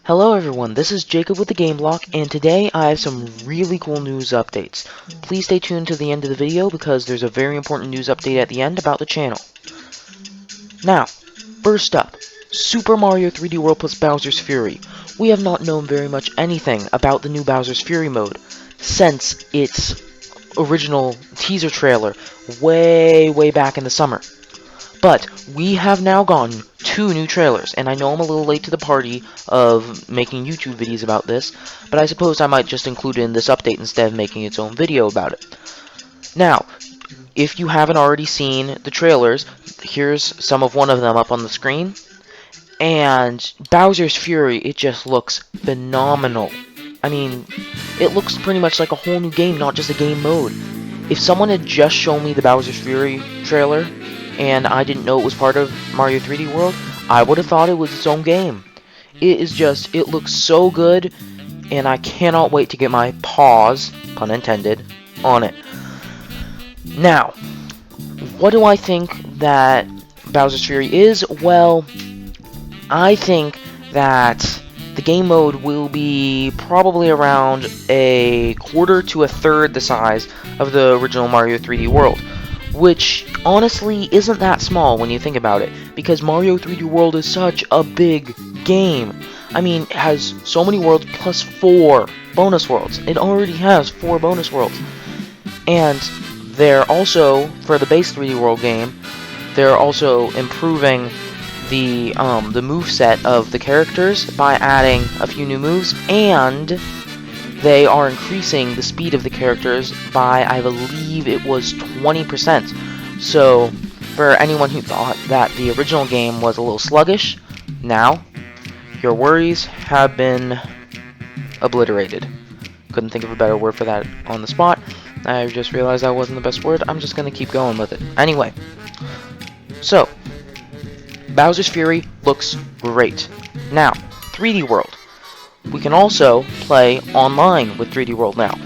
Hello everyone, this is Jacob with the GameBlock, and today I have some really cool news updates. Please stay tuned to the end of the video because there's a very important news update at the end about the channel. Now, first up, Super Mario 3D World plus Bowser's Fury. We have not known very much anything about the new Bowser's Fury mode since its original teaser trailer way back in the summer. But we have now gotten 2 new trailers, and I know I'm a little late to the party of making YouTube videos about this, but I suppose I might just include it in this update instead of making its own video about it. Now, if you haven't already seen the trailers, here's some of one of them up on the screen. And Bowser's Fury, it just looks phenomenal. I mean, it looks pretty much like a whole new game, not just a game mode. If someone had just shown me the Bowser's Fury trailer, and I didn't know it was part of Mario 3D World, I would have thought it was its own game. It looks so good, and I cannot wait to get my paws, pun intended, on it. Now, what do I think that Bowser's Fury is? Well, I think that the game mode will be probably around a quarter to a third the size of the original Mario 3D World, which honestly isn't that small when you think about it, because Mario 3D World is such a big game. I mean, it has so many worlds plus 4 bonus worlds. It already has 4 bonus worlds. And they're also, for the base 3D World game, they're also improving the moveset of the characters by adding a few new moves, and they are increasing the speed of the characters by, I believe it was 20%. So, for anyone who thought that the original game was a little sluggish, now, your worries have been obliterated. Couldn't think of a better word for that on the spot. I just realized that wasn't the best word. I'm just going to keep going with it. Anyway, so, Bowser's Fury looks great. Now, 3D World. We can also play online with 3D World now.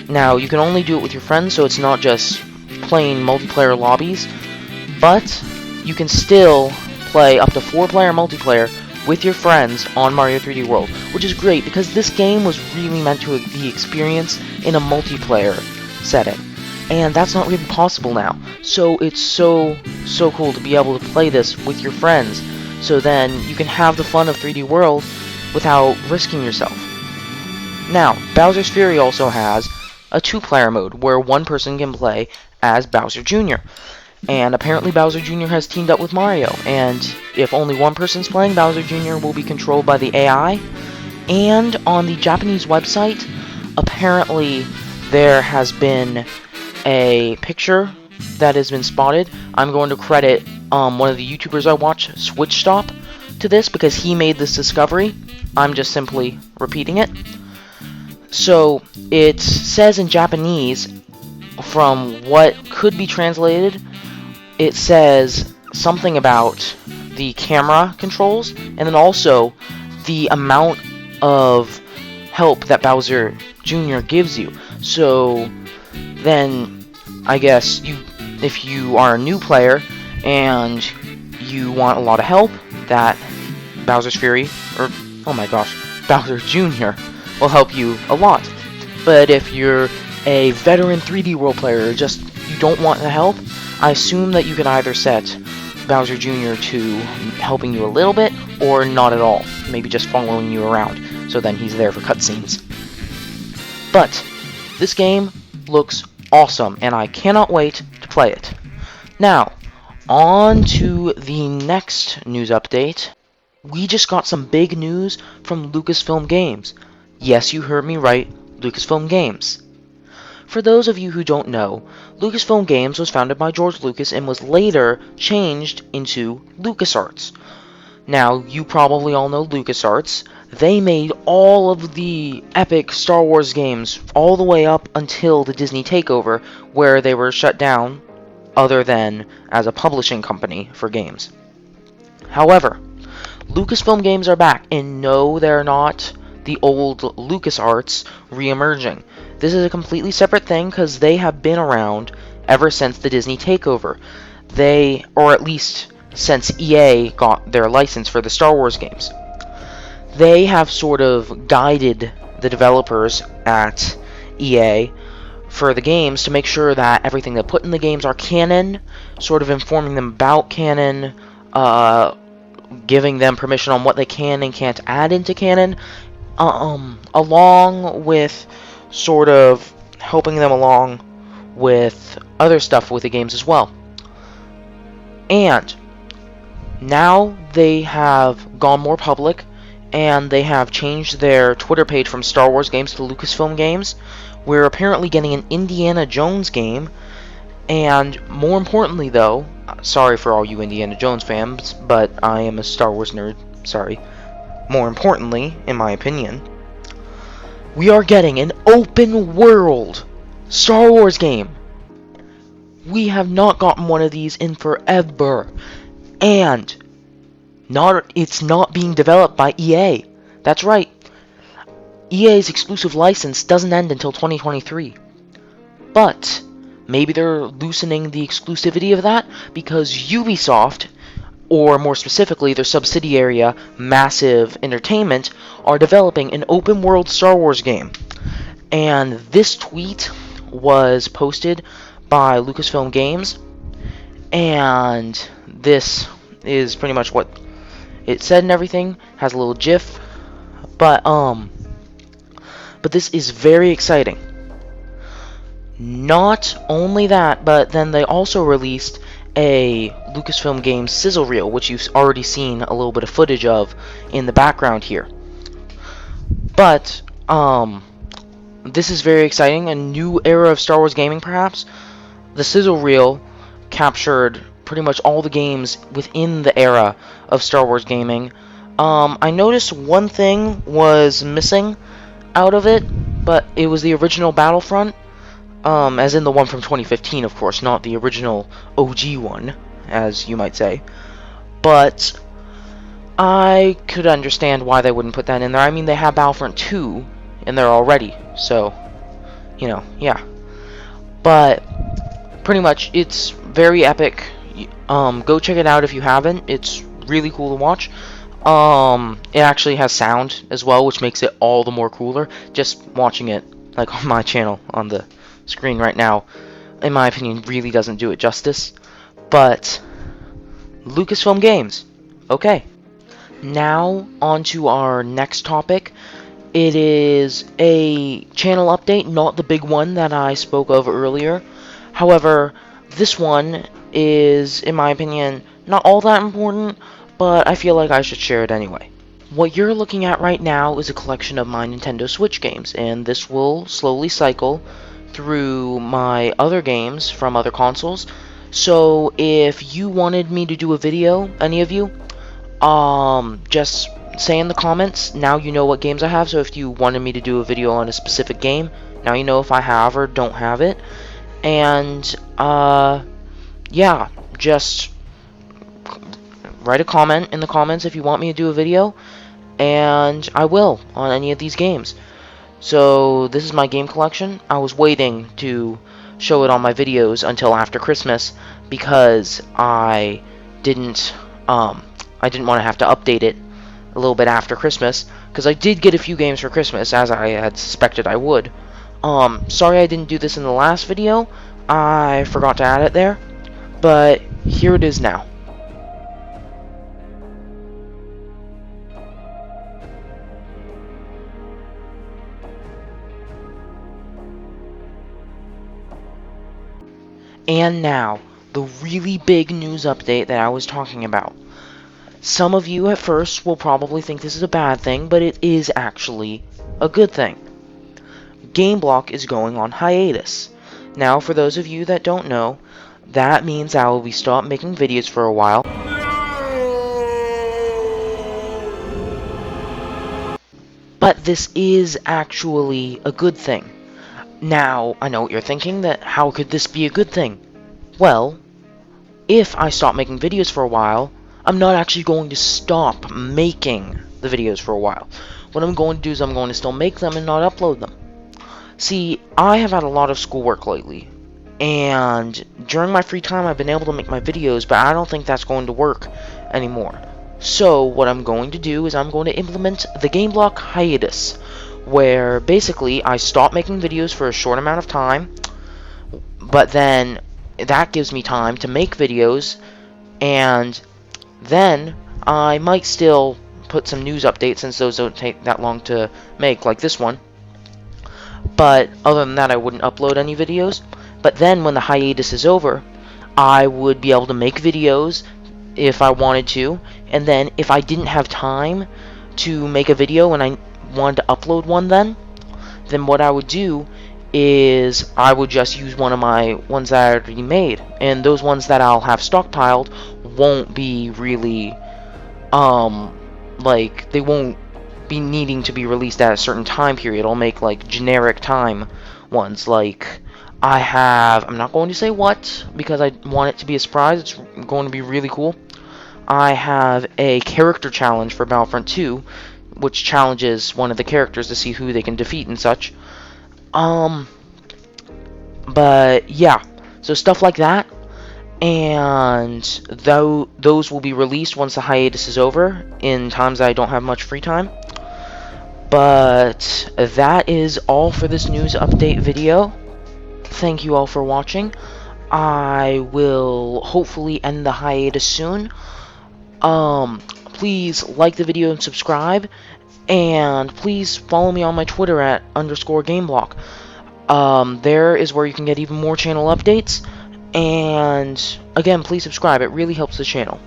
Now, you can only do it with your friends, so it's not just plain multiplayer lobbies, but you can still play up to 4-player multiplayer with your friends on Mario 3D World, which is great because this game was really meant to be experienced in a multiplayer setting, and that's not really possible now. So it's so cool to be able to play this with your friends, so then you can have the fun of 3D World without risking yourself. Now, Bowser's Fury also has a 2-player mode where one person can play as Bowser Jr. And apparently Bowser Jr. has teamed up with Mario, and if only one person's playing, Bowser Jr. will be controlled by the AI. And on the Japanese website, apparently there has been a picture that has been spotted. I'm going to credit one of the YouTubers I watch, SwitchStop, to this because he made this discovery. I'm just simply repeating it. So it says in Japanese, from what could be translated, it says something about the camera controls and then also the amount of help that Bowser Jr. gives you. So then I guess if you are a new player and you want a lot of help, that Bowser's Fury, or oh my gosh, Bowser Jr. will help you a lot. But if you're a veteran 3D World player, or just you don't want the help, I assume that you can either set Bowser Jr. to helping you a little bit, or not at all. Maybe just following you around, so then he's there for cutscenes. But this game looks awesome, and I cannot wait to play it. Now, on to the next news update. We just got some big news from Lucasfilm Games. Yes, you heard me right, Lucasfilm Games. For those of you who don't know, Lucasfilm Games was founded by George Lucas and was later changed into LucasArts. Now, you probably all know LucasArts. They made all of the epic Star Wars games all the way up until the Disney takeover, where they were shut down, other than as a publishing company for games. However, Lucasfilm Games are back, and no, they're not the old LucasArts re-emerging. This is a completely separate thing because they have been around ever since the Disney takeover. Or at least since EA got their license for the Star Wars games. they have sort of guided the developers at EA for the games to make sure that everything they put in the games are canon, sort of informing them about canon, giving them permission on what they can and can't add into canon, along with sort of helping them along with other stuff with the games as well. And now they have gone more public, and they have changed their Twitter page from Star Wars Games to Lucasfilm Games. We're apparently getting an Indiana Jones game, and more importantly though, sorry for all you Indiana Jones fans, but I am a Star Wars nerd, sorry. More importantly, in my opinion, we are getting an open world Star Wars game. We have not gotten one of these in forever. And it's not being developed by EA. That's right. EA's exclusive license doesn't end until 2023. But maybe they're loosening the exclusivity of that because Ubisoft, or more specifically their subsidiary Massive Entertainment, are developing an open world Star Wars game. And this tweet was posted by Lucasfilm Games, and this is pretty much what it said and everything. Has a little GIF, but this is very exciting. Not only that, but then they also released a Lucasfilm Games sizzle reel, which you've already seen a little bit of footage of in the background here. But this is very exciting, a new era of Star Wars gaming perhaps. The sizzle reel captured pretty much all the games within the era of Star Wars gaming. I noticed one thing was missing out of it, but it was the original Battlefront, as in the one from 2015, of course, not the original OG one, as you might say. But I could understand why they wouldn't put that in there. I mean, they have Battlefront 2 in there already, so, you know, yeah. But pretty much, it's very epic. Go check it out if you haven't. It's really cool to watch. It actually has sound as well, which makes it all the more cooler. Just watching it, like on my channel on the screen right now, in my opinion, really doesn't do it justice. But Lucasfilm Games. Okay. Now on to our next topic. It is a channel update, not the big one that I spoke of earlier. However, this one is, in my opinion, not all that important, but I feel like I should share it anyway. What you're looking at right now is a collection of my Nintendo Switch games, and this will slowly cycle through my other games from other consoles. So if you wanted me to do a video, any of you, just say in the comments. Now you know what games I have, so if you wanted me to do a video on a specific game, now you know if I have or don't have it. And yeah, just write a comment in the comments if you want me to do a video, and I will on any of these games. So this is my game collection. I was waiting to show it on my videos until after Christmas because I didn't want to have to update it a little bit after Christmas, because I did get a few games for Christmas, as I had suspected I would. Sorry I didn't do this in the last video. I forgot to add it there, but here it is now. And now, the really big news update that I was talking about. Some of you at first will probably think this is a bad thing, but it is actually a good thing. GameBlock is going on hiatus. Now, for those of you that don't know, that means I will be stopped making videos for a while. But this is actually a good thing. Now, I know what you're thinking, that how could this be a good thing? Well, if I stop making videos for a while, I'm not actually going to stop making the videos for a while. What I'm going to do is I'm going to still make them and not upload them. See, I have had a lot of schoolwork lately, and during my free time I've been able to make my videos, but I don't think that's going to work anymore. So what I'm going to do is I'm going to implement the GameBlock hiatus, where basically I stop making videos for a short amount of time, but then that gives me time to make videos, and then I might still put some news updates since those don't take that long to make, like this one. But other than that, I wouldn't upload any videos. But then when the hiatus is over, I would be able to make videos if I wanted to, and then if I didn't have time to make a video and I wanted to upload one then what I would do is I would just use one of my ones that I already made, and those ones that I'll have stockpiled won't be really like, they won't be needing to be released at a certain time period. I'll make like generic time ones. Like, I'm not going to say what because I want it to be a surprise. It's going to be really cool. I have a character challenge for Battlefront 2, which challenges one of the characters to see who they can defeat and such. But yeah, so stuff like that. And those will be released once the hiatus is over, in times that I don't have much free time. But that is all for this news update video. Thank you all for watching. I will hopefully end the hiatus soon. Please like the video and subscribe, and please follow me on my Twitter at _GameBlock. There is where you can get even more channel updates, and again, please subscribe. It really helps the channel.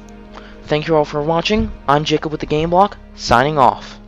Thank you all for watching. I'm Jacob with the GameBlock, signing off.